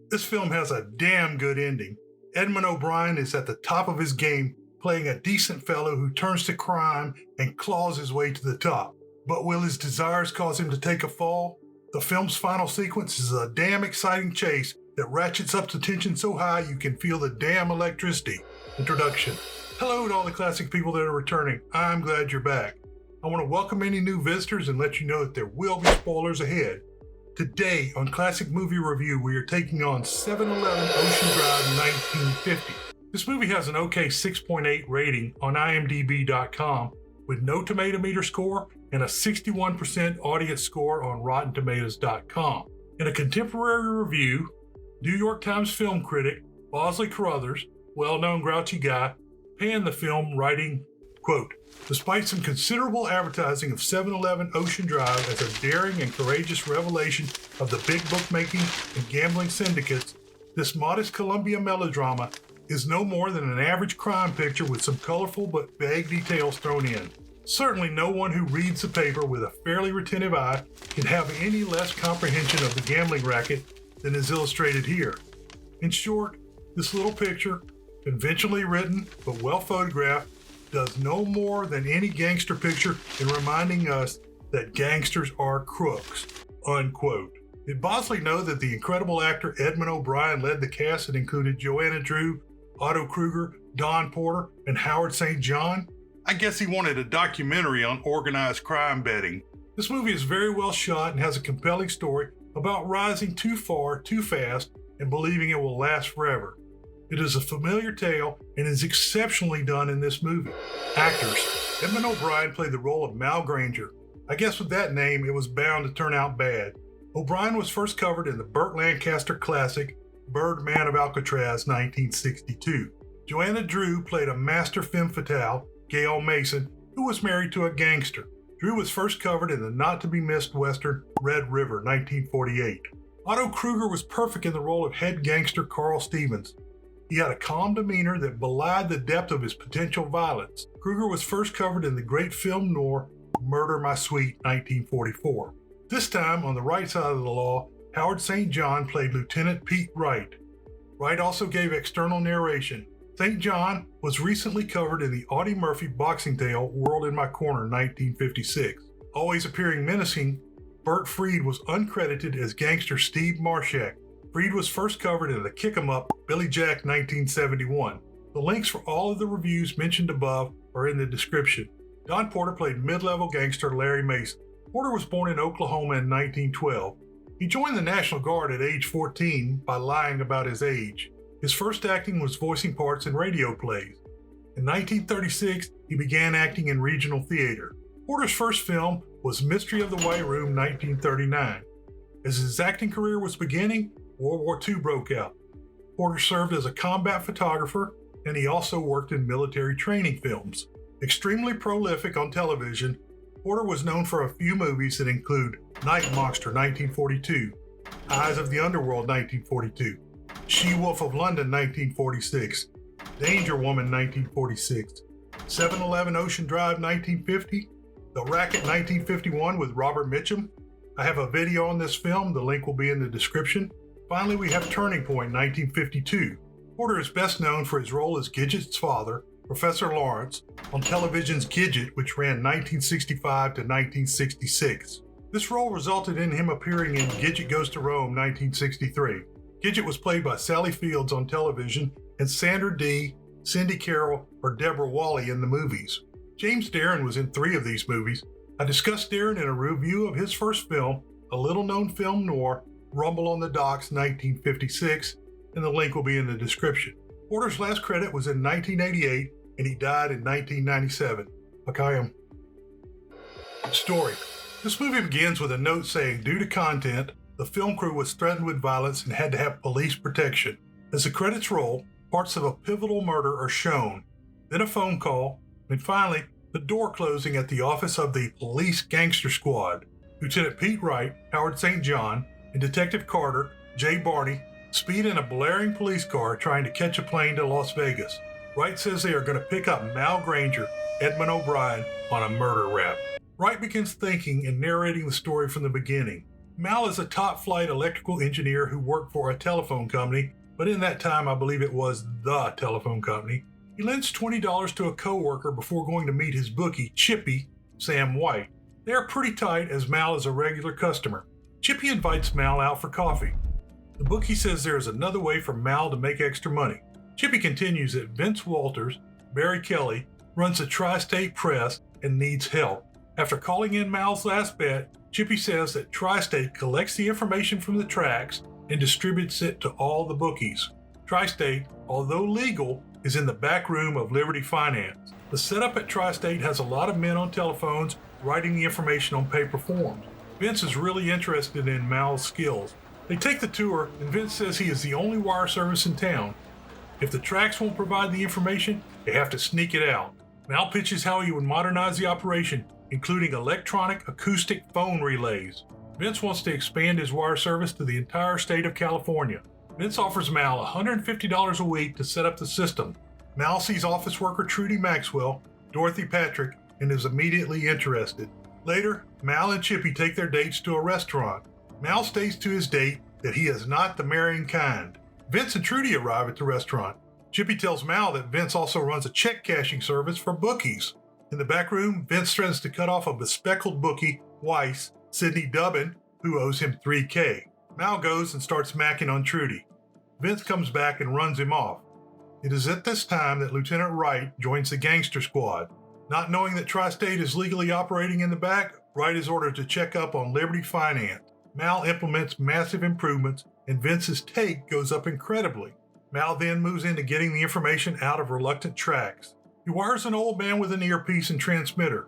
This film has a damn good ending. Edmund O'Brien is at the top of his game, playing a decent fellow who turns to crime and claws his way to the top. But will his desires cause him to take a fall? The film's final sequence is a damn exciting chase that ratchets up the tension so high you can feel the damn electricity. Introduction. Hello to all the classic people that are returning. I'm glad you're back. I want to welcome any new visitors and let you know that there will be spoilers ahead. Today on Classic Movie Review, we are taking on 7-Eleven Ocean Drive 1950. This movie has an okay 6.8 rating on imdb.com with no tomato meter score and a 61% audience score on rottentomatoes.com. In a contemporary review, New York Times film critic Bosley Carruthers, well-known grouchy guy, panned the film, writing, quote, "Despite some considerable advertising of 7-Eleven Ocean Drive as a daring and courageous revelation of the big bookmaking and gambling syndicates, this modest Columbia melodrama is no more than an average crime picture with some colorful but vague details thrown in. Certainly no one who reads the paper with a fairly retentive eye can have any less comprehension of the gambling racket than is illustrated here. In short, this little picture, conventionally written but well photographed, does no more than any gangster picture in reminding us that gangsters are crooks," unquote. Did Bosley know that the incredible actor Edmund O'Brien led the cast that included Joanna Drew, Otto Kruger, Don Porter, and Howard St. John? I guess he wanted a documentary on organized crime betting. This movie is very well shot and has a compelling story about rising too far, too fast, and believing it will last forever. It is a familiar tale and is exceptionally done in this movie. Actors. Edmund O'Brien played the role of Mal Granger. I guess with that name, it was bound to turn out bad. O'Brien was first covered in the Burt Lancaster classic, Birdman of Alcatraz, 1962. Joanna Drew played a master femme fatale, Gail Mason, who was married to a gangster. Drew was first covered in the not-to-be-missed western Red River, 1948. Otto Kruger was perfect in the role of head gangster Carl Stevens. He had a calm demeanor that belied the depth of his potential violence. Kruger was first covered in the great film noir Murder My Sweet, 1944. This time, on the right side of the law, Howard St. John played Lieutenant Pete Wright. Wright also gave external narration. St. John was recently covered in the Audie Murphy boxing tale World in My Corner, 1956. Always appearing menacing, Bert Freed was uncredited as gangster Steve Marshak. Freed was first covered in the Kick 'em Up Billy Jack, 1971. The links for all of the reviews mentioned above are in the description. Don Porter played mid-level gangster Larry Mason. Porter was born in Oklahoma in 1912. He joined the National Guard at age 14 by lying about his age. His first acting was voicing parts in radio plays. In 1936, he began acting in regional theater. Porter's first film was Mystery of the White Room, 1939. As his acting career was beginning, World War II broke out. Porter served as a combat photographer, and he also worked in military training films. Extremely prolific on television, Porter was known for a few movies that include Night Monster, 1942, Eyes of the Underworld, 1942, She-Wolf of London, 1946, Danger Woman, 1946, 7-Eleven Ocean Drive, 1950, The Racket, 1951 with Robert Mitchum. I have a video on this film, the link will be in the description. Finally, we have Turning Point, 1952. Porter is best known for his role as Gidget's father, Professor Lawrence, on television's Gidget, which ran 1965 to 1966. This role resulted in him appearing in Gidget Goes to Rome, 1963. Gidget was played by Sally Fields on television and Sandra Dee, Cindy Carroll, or Deborah Wally in the movies. James Darren was in 3 of these movies. I discussed Darren in a review of his first film, a little-known film noir, Rumble on the Docks, 1956, and the link will be in the description. Porter's last credit was in 1988, and he died in 1997. Pakayam. Story. This movie begins with a note saying, due to content, the film crew was threatened with violence and had to have police protection. As the credits roll, parts of a pivotal murder are shown, then a phone call, and finally, the door closing at the office of the Police Gangster Squad. Lieutenant Pete Wright, Howard St. John, and Detective Carter, Jay Barney, speed in a blaring police car trying to catch a plane to Las Vegas. Wright says they are going to pick up Mal Granger, Edmund O'Brien, on a murder rap. Wright begins thinking and narrating the story from the beginning. Mal is a top-flight electrical engineer who worked for a telephone company, but in that time I believe it was the telephone company. He lends $20 to a coworker before going to meet his bookie, Chippy, Sam White. They are pretty tight as Mal is a regular customer. Chippy invites Mal out for coffee. The bookie says there is another way for Mal to make extra money. Chippy continues that Vince Walters, Barry Kelly, runs a tri-state press and needs help. After calling in Mal's last bet, Chippy says that Tri-State collects the information from the tracks and distributes it to all the bookies. Tri-State, although legal, is in the back room of Liberty Finance. The setup at Tri-State has a lot of men on telephones writing the information on paper forms. Vince is really interested in Mal's skills. They take the tour, and Vince says he is the only wire service in town. If the tracks won't provide the information, they have to sneak it out. Mal pitches how he would modernize the operation, including electronic acoustic phone relays. Vince wants to expand his wire service to the entire state of California. Vince offers Mal $150 a week to set up the system. Mal sees office worker Trudy Maxwell, Dorothy Patrick, and is immediately interested. Later, Mal and Chippy take their dates to a restaurant. Mal states to his date that he is not the marrying kind. Vince and Trudy arrive at the restaurant. Chippy tells Mal that Vince also runs a check cashing service for bookies. In the back room, Vince threatens to cut off a bespectacled bookie, Weiss, Sidney Dubbin, who owes him $3,000. Mal goes and starts macking on Trudy. Vince comes back and runs him off. It is at this time that Lieutenant Wright joins the gangster squad. Not knowing that Tri-State is legally operating in the back, Wright is ordered to check up on Liberty Finance. Mal implements massive improvements, and Vince's take goes up incredibly. Mal then moves into getting the information out of reluctant tracks. He wires an old man with an earpiece and transmitter.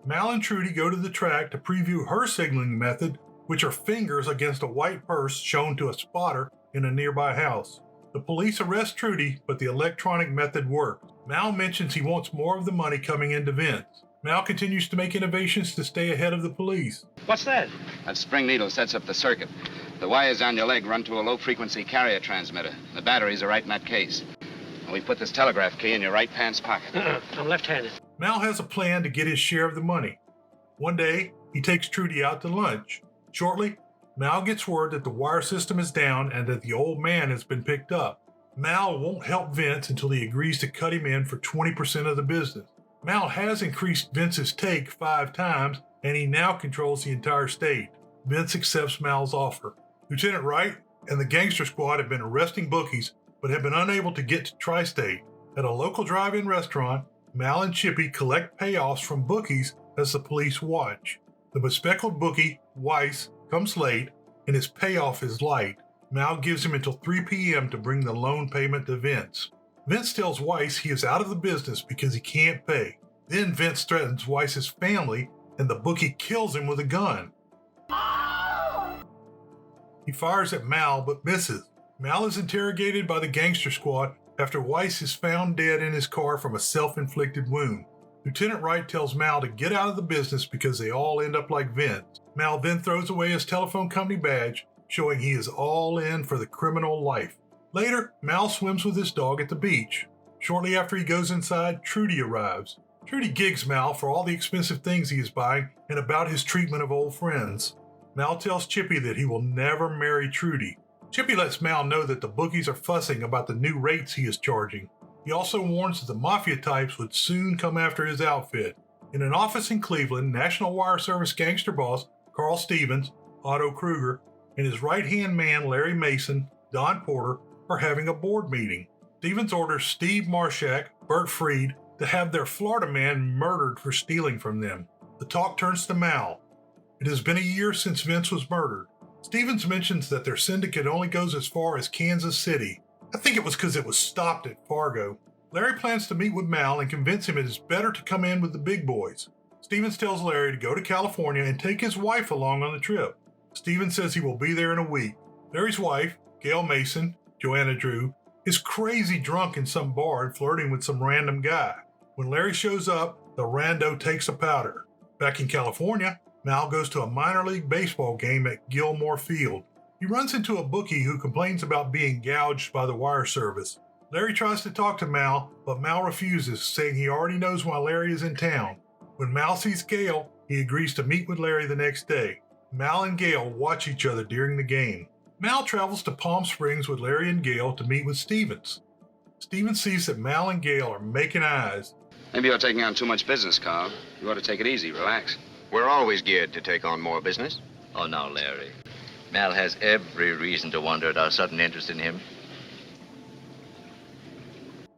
Mal and Trudy go to the track to preview her signaling method, which are fingers against a white purse shown to a spotter in a nearby house. The police arrest Trudy, but the electronic method works. Mal mentions he wants more of the money coming into Vince. Mal continues to make innovations to stay ahead of the police. What's that? That spring needle sets up the circuit. The wires on your leg run to a low-frequency carrier transmitter. The batteries are right in that case. And we put this telegraph key in your right pants pocket. I'm left-handed. Mal has a plan to get his share of the money. One day, he takes Trudy out to lunch. Shortly, Mal gets word that the wire system is down and that the old man has been picked up. Mal won't help Vince until he agrees to cut him in for 20% of the business. Mal has increased Vince's take 5 times, and he now controls the entire state. Vince accepts Mal's offer. Lieutenant Wright and the gangster squad have been arresting bookies, but have been unable to get to Tri-State. At a local drive-in restaurant, Mal and Chippy collect payoffs from bookies as the police watch. The bespectacled bookie, Weiss, comes late, and his payoff is light. Mal gives him until 3 p.m. to bring the loan payment to Vince. Vince tells Weiss he is out of the business because he can't pay. Then Vince threatens Weiss's family, and the bookie kills him with a gun. He fires at Mal but misses. Mal is interrogated by the gangster squad after Weiss is found dead in his car from a self-inflicted wound. Lieutenant Wright tells Mal to get out of the business because they all end up like Vince. Mal then throws away his telephone company badge, showing he is all in for the criminal life. Later, Mal swims with his dog at the beach. Shortly after he goes inside, Trudy arrives. Trudy gigs Mal for all the expensive things he is buying and about his treatment of old friends. Mal tells Chippy that he will never marry Trudy. Chippy lets Mal know that the bookies are fussing about the new rates he is charging. He also warns that the mafia types would soon come after his outfit. In an office in Cleveland, National Wire Service gangster boss Carl Stevens, Otto Kruger, and his right-hand man Larry Mason, Don Porter, are having a board meeting. Stevens orders Steve Marshak, Bert Freed, to have their Florida man murdered for stealing from them. The talk turns to Mal. It has been a year since Vince was murdered. Stevens mentions that their syndicate only goes as far as Kansas City. I think it was because it was stopped at Fargo. Larry plans to meet with Mal and convince him it is better to come in with the big boys. Stevens tells Larry to go to California and take his wife along on the trip. Stevens says he will be there in a week. Larry's wife, Gail Mason, Joanna Drew, is crazy drunk in some bar and flirting with some random guy. When Larry shows up, the rando takes a powder. Back in California, Mal goes to a minor league baseball game at Gilmore Field. He runs into a bookie who complains about being gouged by the wire service. Larry tries to talk to Mal, but Mal refuses, saying he already knows why Larry is in town. When Mal sees Gail, he agrees to meet with Larry the next day. Mal and Gale watch each other during the game. Mal travels to Palm Springs with Larry and Gale to meet with Stevens. Stevens sees that Mal and Gale are making eyes. Maybe you're taking on too much business, Carl. You ought to take it easy, relax. We're always geared to take on more business. Oh, now, Larry. Mal has every reason to wonder at our sudden interest in him.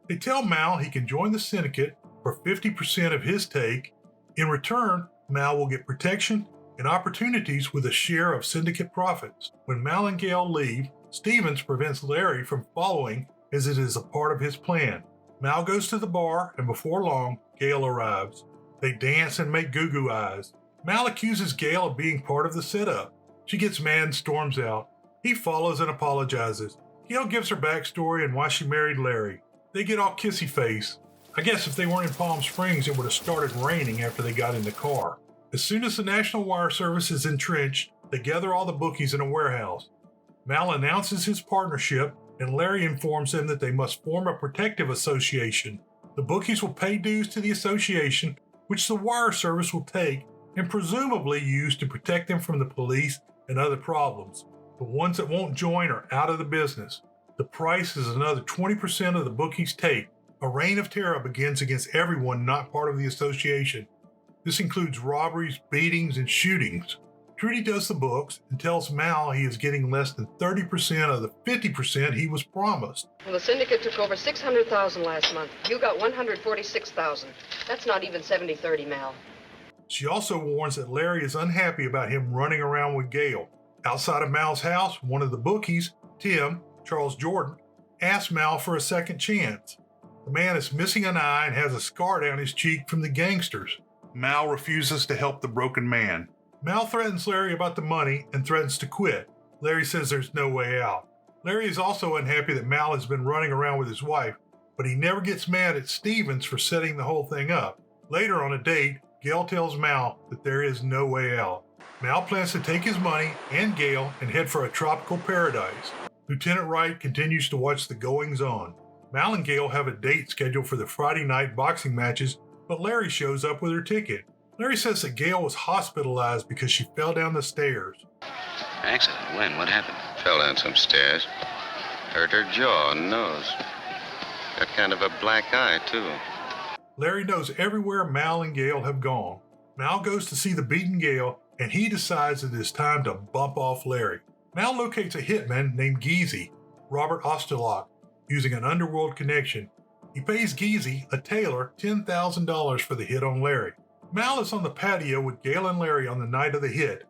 They tell Mal he can join the syndicate for 50% of his take. In return, Mal will get protection and opportunities with a share of syndicate profits. When Mal and Gale leave, Stevens prevents Larry from following as it is a part of his plan. Mal goes to the bar, and before long, Gale arrives. They dance and make goo-goo eyes. Mal accuses Gale of being part of the setup. She gets mad and storms out. He follows and apologizes. Gale gives her backstory and why she married Larry. They get all kissy face. I guess if they weren't in Palm Springs, it would have started raining after they got in the car. As soon as the National Wire Service is entrenched, they gather all the bookies in a warehouse. Mal announces his partnership, and Larry informs them that they must form a protective association. The bookies will pay dues to the association, which the Wire Service will take and presumably use to protect them from the police and other problems. The ones that won't join are out of the business. The price is another 20% of the bookies' take. A reign of terror begins against everyone not part of the association. This includes robberies, beatings, and shootings. Trudy does the books and tells Mal he is getting less than 30% of the 50% he was promised. Well, the syndicate took over $600,000 last month. You got $146,000. That's not even 70-30, Mal. She also warns that Larry is unhappy about him running around with Gale. Outside of Mal's house, one of the bookies, Tim, Charles Jordan, asks Mal for a second chance. The man is missing an eye and has a scar down his cheek from the gangsters. Mal refuses to help the broken man. Mal threatens Larry about the money and threatens to quit. Larry says there's no way out. Larry is also unhappy that Mal has been running around with his wife, but he never gets mad at Stevens for setting the whole thing up. Later on a date, Gale tells Mal that there is no way out. Mal plans to take his money and Gale and head for a tropical paradise. Lieutenant Wright continues to watch the goings-on. Mal and Gale have a date scheduled for the Friday night boxing matches, but Larry shows up with her ticket. Larry says that Gale was hospitalized because she fell down the stairs. Accident? When? What happened? Fell down some stairs. Hurt her jaw and nose. Got kind of a black eye, too. Larry knows everywhere Mal and Gale have gone. Mal goes to see the beaten Gale, and he decides it is time to bump off Larry. Mal locates a hitman named Geezy, Robert Osterlock, using an underworld connection. He pays Geezy, a tailor, $10,000 for the hit on Larry. Mal is on the patio with Gale and Larry on the night of the hit.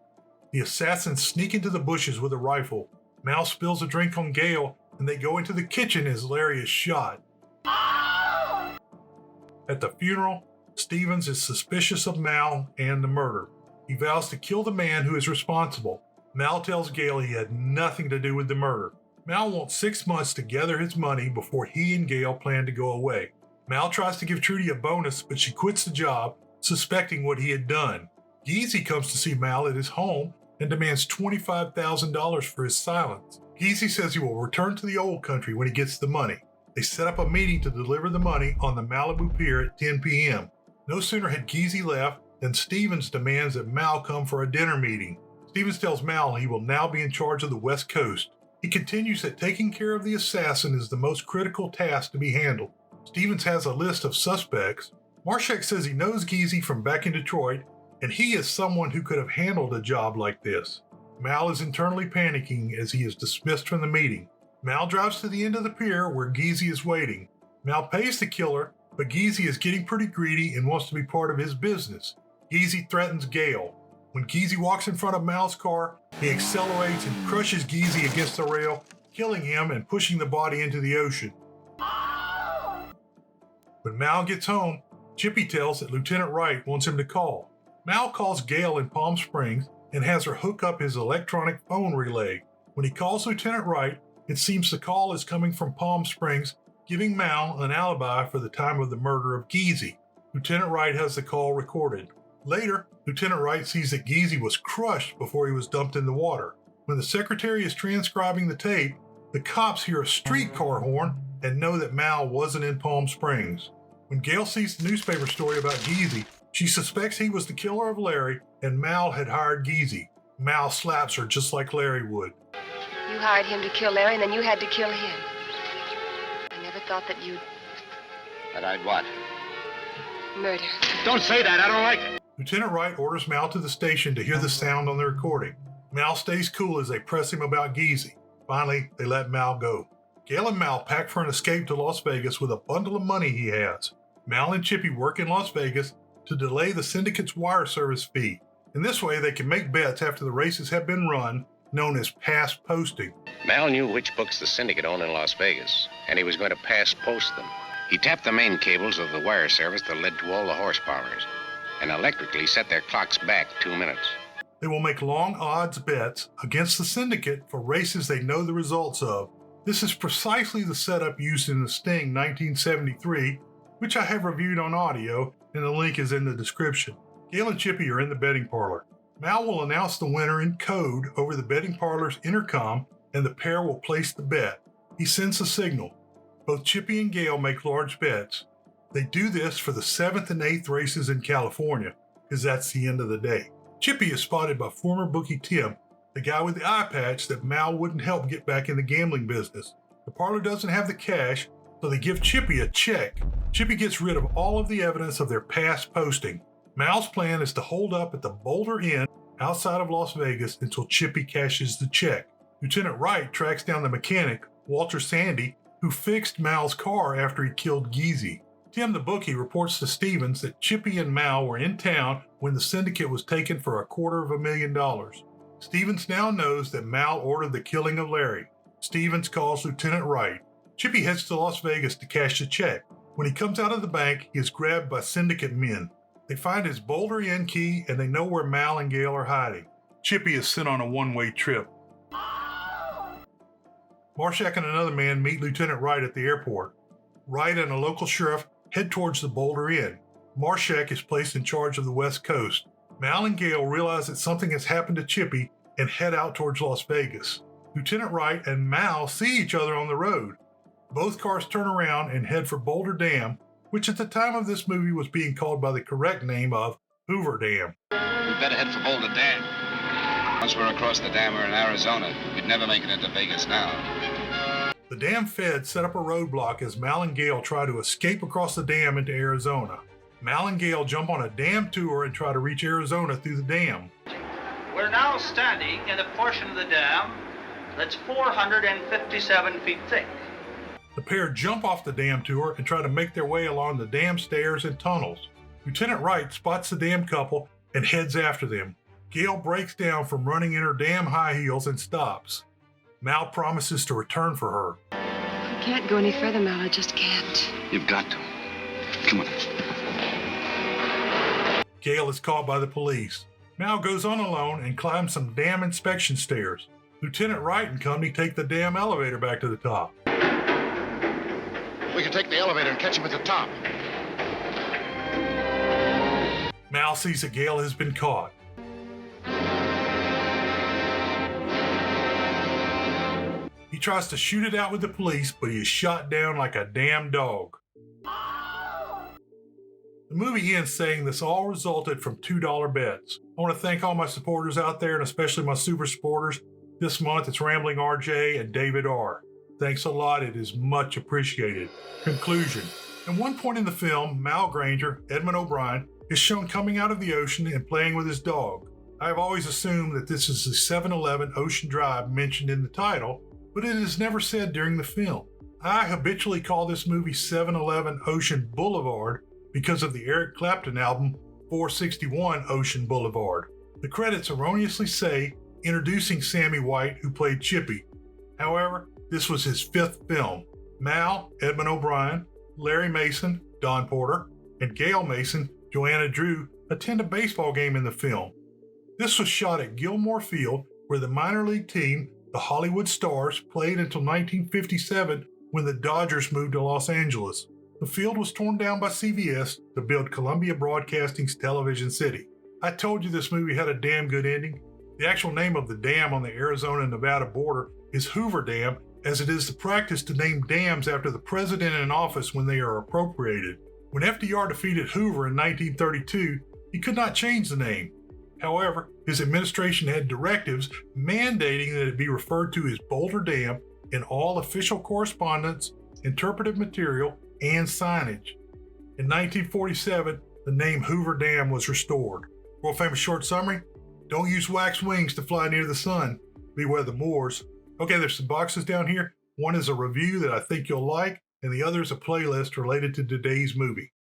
The assassins sneak into the bushes with a rifle. Mal spills a drink on Gale, and they go into the kitchen as Larry is shot. At the funeral, Stevens is suspicious of Mal and the murder. He vows to kill the man who is responsible. Mal tells Gale he had nothing to do with the murder. Mal wants 6 months to gather his money before he and Gale plan to go away. Mal tries to give Trudy a bonus, but she quits the job, suspecting what he had done. Geezy comes to see Mal at his home and demands $25,000 for his silence. Geezy says he will return to the old country when he gets the money. They set up a meeting to deliver the money on the Malibu Pier at 10 p.m. No sooner had Geezy left than Stevens demands that Mal come for a dinner meeting. Stevens tells Mal he will now be in charge of the West Coast. He continues that taking care of the assassin is the most critical task to be handled. Stevens has a list of suspects. Marshak says he knows Geezy from back in Detroit, and he is someone who could have handled a job like this. Mal is internally panicking as he is dismissed from the meeting. Mal drives to the end of the pier where Geezy is waiting. Mal pays the killer, but Geezy is getting pretty greedy and wants to be part of his business. Geezy threatens Gale. When Geezy walks in front of Mal's car, he accelerates and crushes Geezy against the rail, killing him and pushing the body into the ocean. When Mal gets home, Chippy tells that Lieutenant Wright wants him to call. Mal calls Gale in Palm Springs and has her hook up his electronic phone relay. When he calls Lieutenant Wright, it seems the call is coming from Palm Springs, giving Mal an alibi for the time of the murder of Geezy. Lieutenant Wright has the call recorded. Later, Lieutenant Wright sees that Geezy was crushed before he was dumped in the water. When the secretary is transcribing the tape, the cops hear a streetcar horn and know that Mal wasn't in Palm Springs. When Gale sees the newspaper story about Geezy, she suspects he was the killer of Larry and Mal had hired Geezy. Mal slaps her just like Larry would. You hired him to kill Larry, and then you had to kill him. I never thought that you'd But I'd what? murder. Don't say that. I don't like it. Lieutenant Wright orders Mal to the station to hear the sound on the recording. Mal stays cool as they press him about Geezy. Finally, they let Mal go. Gale and Mal pack for an escape to Las Vegas with a bundle of money he has. Mal and Chippy work in Las Vegas to delay the syndicate's wire service fee. In this way, they can make bets after the races have been run, known as pass posting. Mal knew which books the syndicate owned in Las Vegas, and he was going to pass post them. He tapped the main cables of the wire service that led to all the horsepowers, and electrically set their clocks back 2 minutes. They will make long odds bets against the syndicate for races they know the results of. This is precisely the setup used in the Sting 1973, which I have reviewed on audio, and the link is in the description. Gale and Chippy are in the betting parlor. Mal will announce the winner in code over the betting parlor's intercom, and the pair will place the bet. He sends a signal. Both Chippy and Gale make large bets. They do this for the 7th and 8th races in California, because that's the end of the day. Chippy is spotted by former bookie Tim, the guy with the eye patch that Mal wouldn't help get back in the gambling business. The parlor doesn't have the cash, so they give Chippy a check. Chippy gets rid of all of the evidence of their past posting. Mal's plan is to hold up at the Boulder Inn outside of Las Vegas until Chippy cashes the check. Lieutenant Wright tracks down the mechanic, Walter Sandy, who fixed Mal's car after he killed Geezy. Tim the bookie reports to Stevens that Chippy and Mal were in town when the syndicate was taken for $250,000. Stevens now knows that Mal ordered the killing of Larry. Stevens calls Lieutenant Wright. Chippy heads to Las Vegas to cash the check. When he comes out of the bank, he is grabbed by syndicate men. They find his Boulder Inn key and they know where Mal and Gale are hiding. Chippy is sent on a one-way trip. Marshak and another man meet Lieutenant Wright at the airport. Wright and a local sheriff head towards the Boulder Inn. Marshak is placed in charge of the West Coast. Mal and Gale realize that something has happened to Chippy and head out towards Las Vegas. Lieutenant Wright and Mal see each other on the road. Both cars turn around and head for Boulder Dam, which at the time of this movie was being called by the correct name of Hoover Dam. We'd better head for Boulder Dam. Once we're across the dam, we're in Arizona. We'd never make it into Vegas now. The dam feds set up a roadblock as Mal and Gale try to escape across the dam into Arizona. Mal and Gale jump on a dam tour and try to reach Arizona through the dam. We're now standing in a portion of the dam that's 457 feet thick. The pair jump off the dam tour and try to make their way along the dam stairs and tunnels. Lieutenant Wright spots the dam couple and heads after them. Gale breaks down from running in her damn high heels and stops. Mal promises to return for her. I can't go any further, Mal. I just can't. You've got to. Come on. Gale is caught by the police. Mal goes on alone and climbs some dam inspection stairs. Lieutenant Wright and company take the damn elevator back to the top. We can take the elevator and catch him at the top. Mal sees that Gale has been caught. He tries to shoot it out with the police, but he is shot down like a damn dog. The movie ends saying this all resulted from $2 bets. I want to thank all my supporters out there, and especially my super supporters. This month it's Rambling RJ and David R. Thanks a lot, it is much appreciated. Conclusion. At one point in the film, Mal Granger, Edmund O'Brien, is shown coming out of the ocean and playing with his dog. I have always assumed that this is the 7-Eleven Ocean Drive mentioned in the title, but it is never said during the film. I habitually call this movie 7-Eleven Ocean Boulevard because of the Eric Clapton album 461 Ocean Boulevard. The credits erroneously say, introducing Sammy White, who played Chippy. However, this was his 5th film. Mal, Edmund O'Brien, Larry Mason, Don Porter, and Gale Mason, Joanna Drew, attend a baseball game in the film. This was shot at Gilmore Field, where the minor league team, the Hollywood Stars, played until 1957 when the Dodgers moved to Los Angeles. The field was torn down by CBS to build Columbia Broadcasting's Television City. I told you this movie had a damn good ending. The actual name of the dam on the Arizona-Nevada border is Hoover Dam, as it is the practice to name dams after the president in office when they are appropriated. When FDR defeated Hoover in 1932, he could not change the name. However, his administration had directives mandating that it be referred to as Boulder Dam in all official correspondence, interpretive material, and signage. In 1947, the name Hoover Dam was restored. World famous short summary: don't use wax wings to fly near the sun. Beware the Moors. Okay, there's some boxes down here. One is a review that I think you'll like, and the other is a playlist related to today's movie.